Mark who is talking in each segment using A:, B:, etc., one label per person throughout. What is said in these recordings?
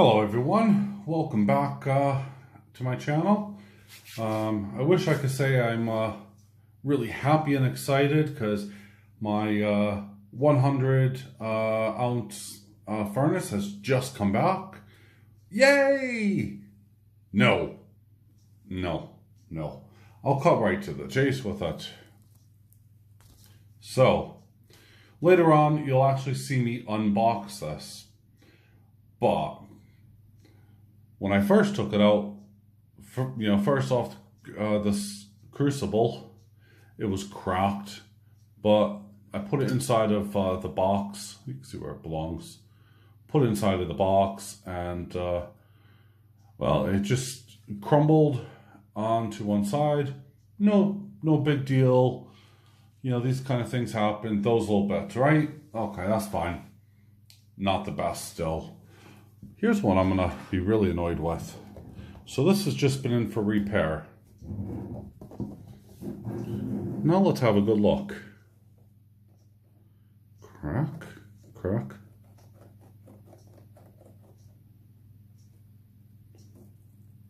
A: Hello everyone, welcome back to my channel. I wish I could say I'm really happy and excited because my 100 ounce furnace has just come back. Yay! No. I'll cut right to the chase with it. So, later on you'll actually see me unbox this. But when I first took it out, first off, this crucible, it was cracked, but I put it inside of the box. You can see where it belongs. Put it inside of the box, and well, it just crumbled onto one side. No big deal. You know, these kind of things happen. Those little bits, right? Okay, that's fine. Not the best still. Here's one I'm going to be really annoyed with. So this has just been in for repair. Now let's have a good look. Crack.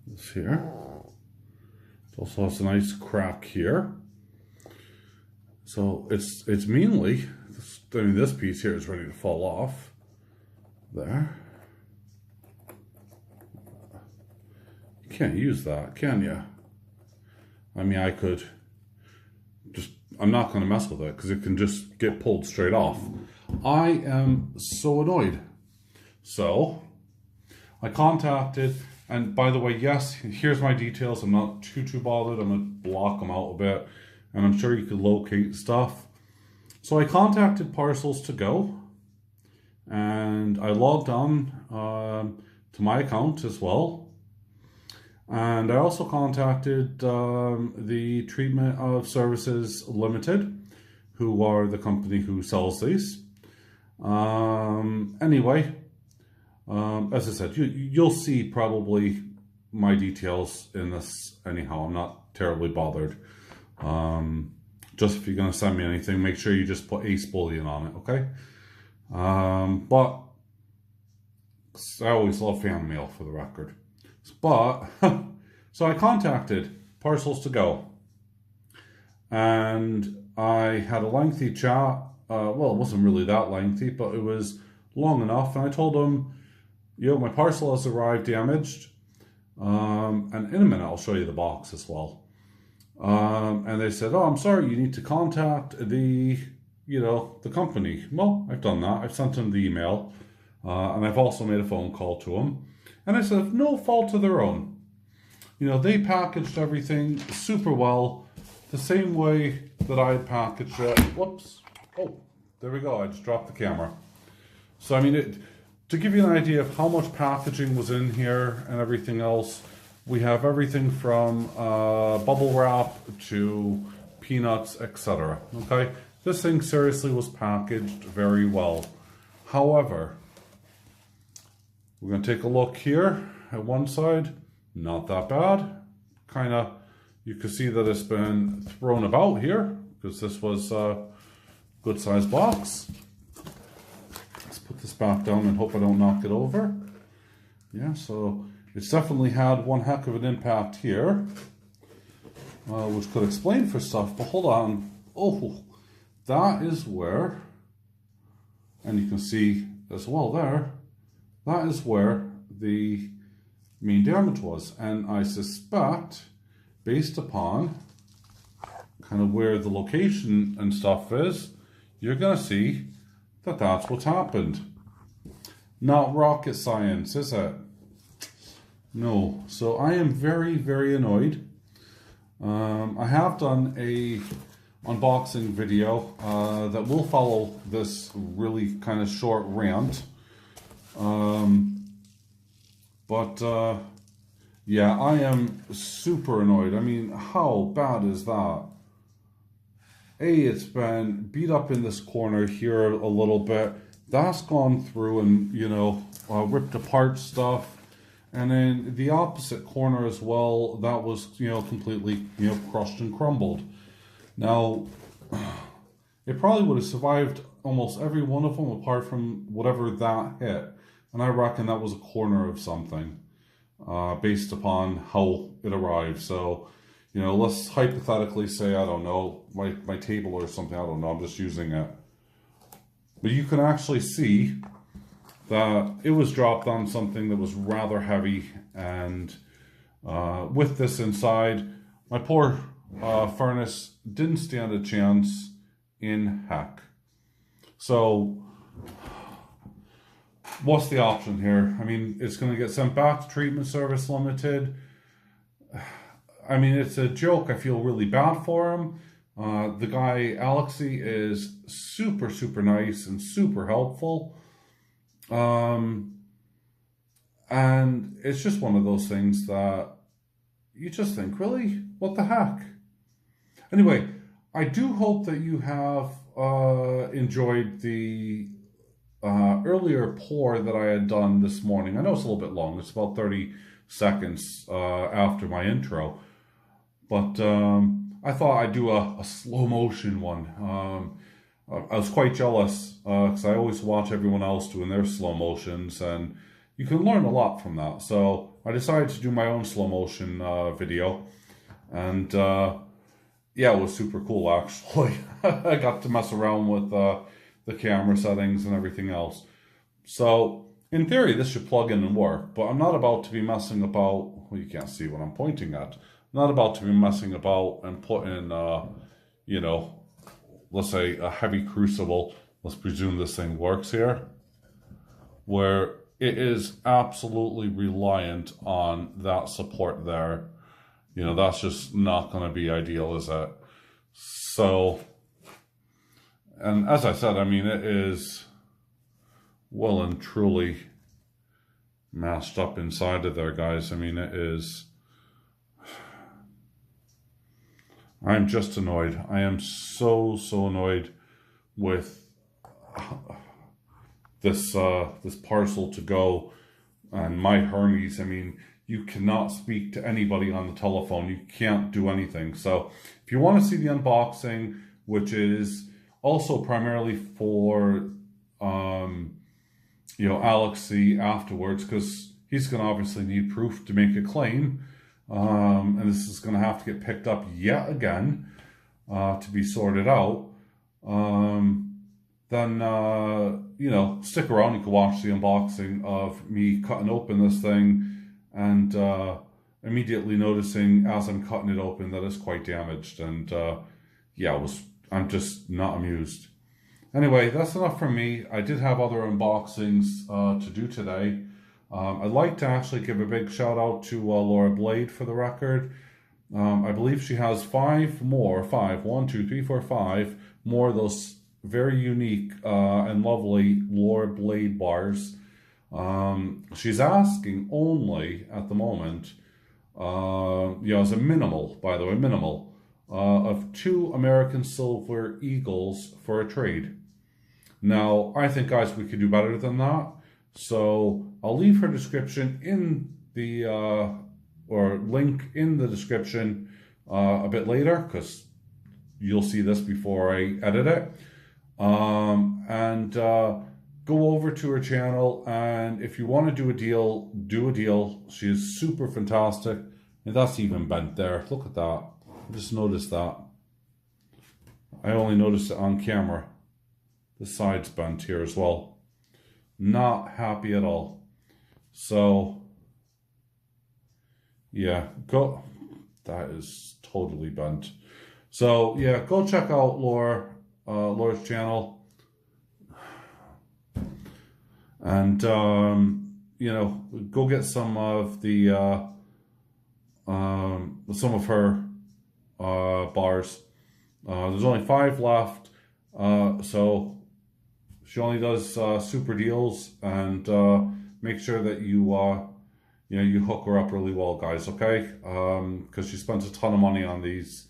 A: This here. It also has a nice crack here. So it's mainly, this piece here is ready to fall off. There. Can't use that, can you? I mean, I could just, I'm not going to mess with it because it can just get pulled straight off. I am so annoyed. So, I contacted, and by the way, yes, here's my details. I'm not too bothered. I'm going to block them out a bit, and I'm sure you could locate stuff. So I contacted Parcels to Go, and I logged on to my account as well. And I also contacted the Treatment of Services Limited, who are the company who sells these. Anyway, as I said, you'll see probably my details in this anyhow. I'm not terribly bothered. Just if you're going to send me anything, make sure you just put Ace Bullion on it, okay? But I always love fan mail, for the record. But, so I contacted Parcels to Go, and I had a lengthy chat. Well, it wasn't really that lengthy, but it was long enough. And I told them, my parcel has arrived damaged. And in a minute, I'll show you the box as well. And they said, oh, I'm sorry, you need to contact the company. Well, I've done that. I've sent them the email. And I've also made a phone call to them. And I said, no fault of their own. They packaged everything super well, the same way that I packaged it. Whoops. Oh, there we go. I just dropped the camera. So, I mean, to give you an idea of how much packaging was in here and everything else, we have everything from bubble wrap to peanuts, etc. Okay? This thing seriously was packaged very well. However, we're going to take a look here at one side. Not that bad. Kind of, you can see that it's been thrown about here because this was a good sized box. Let's put this back down and hope I don't knock it over. Yeah, so it's definitely had one heck of an impact here, which could explain for stuff, but hold on. Oh, that is where, and you can see as well there, that is where the main damage was. And I suspect, based upon kind of where the location and stuff is, you're going to see that that's what's happened. Not rocket science, is it? No. So I am very, very annoyed. I have done a unboxing video that will follow this really kind of short rant. Yeah, I am super annoyed. I mean, how bad is that? It's been beat up in this corner here a little bit. That's gone through and, ripped apart stuff. And then the opposite corner as well, that was, completely, crushed and crumbled. Now, it probably would have survived almost every one of them apart from whatever that hit. and I reckon that was a corner of something, based upon how it arrived. So, you know, let's hypothetically say, I don't know, my table or something, I don't know, I'm just using it. But you can actually see that it was dropped on something that was rather heavy, and with this inside, my poor furnace didn't stand a chance in heck. So, what's the option here? I mean, it's going to get sent back to Treatment Service Limited. I mean, it's a joke. I feel really bad for him. The guy, Alexi, is super, super nice and super helpful. And it's just one of those things that you just think, really? What the heck? Anyway, I do hope that you have enjoyed the earlier pour that I had done this morning. I know it's a little bit long. It's about 30 seconds after my intro. But I thought I'd do a slow motion one. I was quite jealous because I always watch everyone else doing their slow motions, and you can learn a lot from that. So I decided to do my own slow motion video, and yeah, it was super cool actually. I got to mess around with the camera settings and everything else. So in theory, this should plug in and work, but I'm not about to be messing about. Well, you can't see what I'm pointing at. I'm not about to be messing about and putting, you know, let's say a heavy crucible. Let's presume this thing works here, where it is absolutely reliant on that support there. You know, that's just not going to be ideal, is it? So, and as I said, I mean, it is well and truly mashed up inside of there, guys. I mean, it is. I'm just annoyed. I am so annoyed with this this parcel to go and my Hermes. I mean, you cannot speak to anybody on the telephone. You can't do anything. So if you want to see the unboxing, which is also primarily for you know, Alexi afterwards, because he's going to obviously need proof to make a claim. And this is going to have to get picked up yet again to be sorted out. Then, you know, stick around. You can watch the unboxing of me cutting open this thing and immediately noticing as I'm cutting it open that it's quite damaged. And yeah, I'm just not amused. Anyway, that's enough from me. I did have other unboxings to do today. I'd like to actually give a big shout out to Laura Blade for the record. I believe she has 5 more of those very unique and lovely Laura Blade bars. She's asking only at the moment, yeah, as a minimal, by the way, minimal, of 2 American Silver Eagles for a trade. Now, I think, guys, we could do better than that. So I'll leave her description in the, or link in the description a bit later, because you'll see this before I edit it. And go over to her channel, and if you want to do a deal, do a deal. She is super fantastic. And that's even bent there. Look at that. I just noticed that. I only noticed it on camera. The side's bent here as well. Not happy at all. So, yeah, go. That is totally bent. So, yeah, go check out Laura's channel. And, you know, go get some of the, some of her bars. There's only 5 left. So, she only does super deals, and make sure that you you know, you hook her up really well, guys. Okay, because she spends a ton of money on these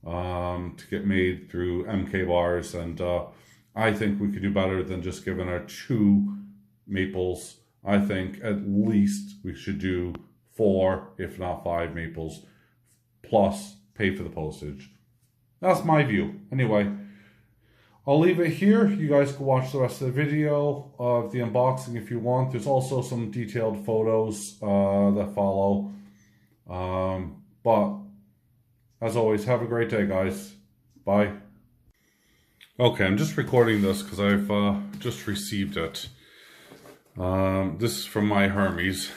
A: to get made through MK Bars, and I think we could do better than just giving her 2 maples. I think at least we should do 4, if not 5 maples, plus pay for the postage. That's my view. Anyway. I'll leave it here. You guys can watch the rest of the video of the unboxing if you want. There's also some detailed photos that follow. But as always, have a great day, guys. Bye. Okay, I'm just recording this because I've just received it. This is from My Hermes.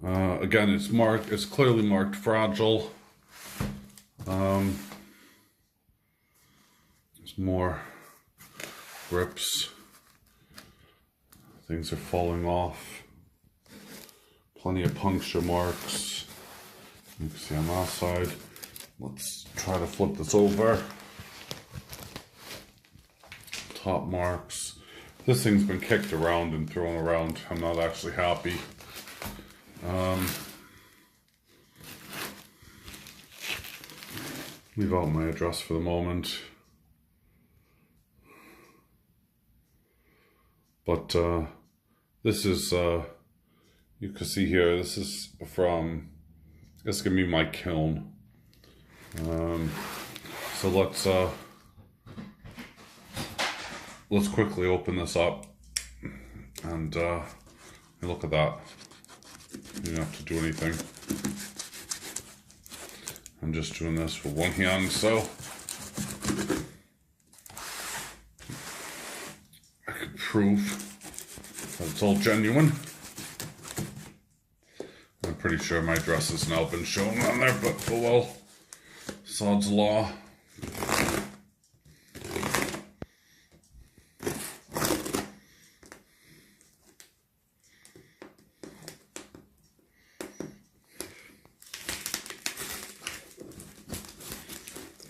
A: Again, it's clearly marked fragile. There's more grips. Things are falling off. Plenty of puncture marks. You can see on that side. Let's try to flip this over. Top marks. This thing's been kicked around and thrown around. I'm not actually happy. Leave out my address for the moment. But this is, you can see here, this is from, this is going to be my kiln. So let's quickly open this up and look at that. You don't have to do anything. I'm just doing this with one hand, so I could prove that it's all genuine. I'm pretty sure my address has now been shown on there, but oh well, sod's law.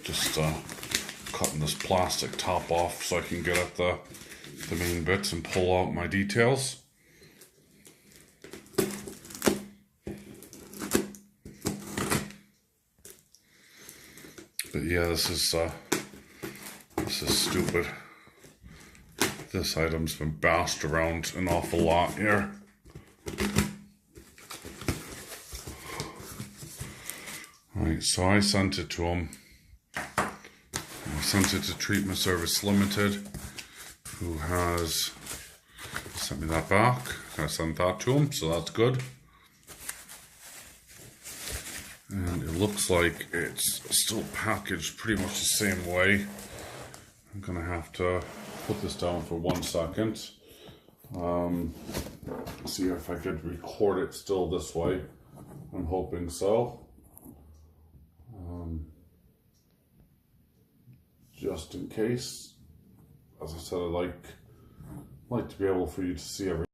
A: Just cutting this plastic top off so I can get at the main bits and pull out my details. But yeah, this is stupid. This item's been bashed around an awful lot here. Right, so I sent it to him. I sent it to Treatment Service Limited, who has sent me that back. I sent that to him, so that's good. And it looks like it's still packaged pretty much the same way. I'm gonna have to put this down for 1 second. See if I could record it still this way. I'm hoping so. Just in case. As I said, I like to be able for you to see everything.